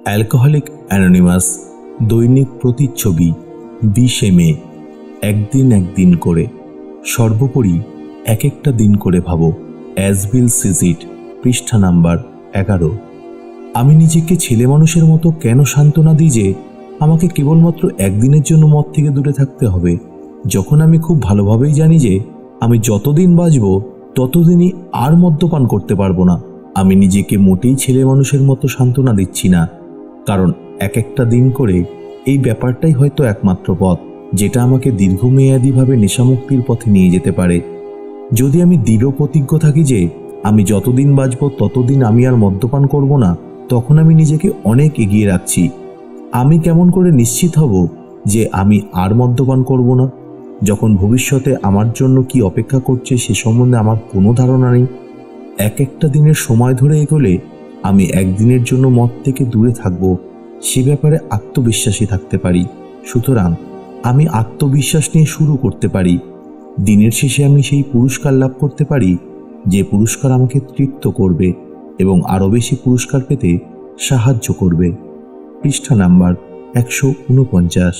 Alcoholic anonymous দৈনিক প্রতিচ্ছবি 20 মে। একদিন করে, সর্বোপরি এক একটা দিন করে ভাবো। অ্যাজ বিল সিজ ইট, পৃষ্ঠা নাম্বার 11। আমি নিজেকে ছেলে মানুষের মতো কেন সান্ত্বনা দিই যে আমাকে কেবলমাত্র একদিনের জন্য মদ থেকে দূরে থাকতে হবে, যখন আমি খুব ভালোভাবেই জানি যে আমি যতদিন বাঁচব ততদিনই আর মদ্যপান করতে পারবো না। আমি নিজেকে মোটেই ছেলে মানুষের মতো সান্ত্বনা দিচ্ছি না, কারণ এক একটা দিন করে এই ব্যাপারটাই হয়তো একমাত্র পথ যেটা আমাকে দীর্ঘমেয়াদীভাবে নেশামুক্তির পথে নিয়ে যেতে পারে। যদি আমি দৃঢ় প্রতিজ্ঞ থাকি যে আমি যতদিন বাঁচব ততদিন আমি আর মদ্যপান করব না, তখন আমি নিজেকে অনেক এগিয়ে রাখছি। আমি কেমন করে নিশ্চিত হব যে আমি আর মদ্যপান করব না, যখন ভবিষ্যতে আমার জন্য কি অপেক্ষা করছে সে সম্বন্ধে আমার কোনো ধারণা নেই। এক একটা দিনের সময় ধরে এগোলে আমি একদিনের জন্য মদ থেকে দূরে থাকব, সে ব্যাপারে আত্মবিশ্বাসী থাকতে পারি। সুতরাং আমি আত্মবিশ্বাস নিয়ে শুরু করতে পারি। দিনের শেষে আমি সেই পুরস্কার লাভ করতে পারি যে পুরস্কার আমাকে তৃপ্ত করবে এবং আরও বেশি পুরস্কার পেতে সাহায্য করবে। পৃষ্ঠা নাম্বার 149।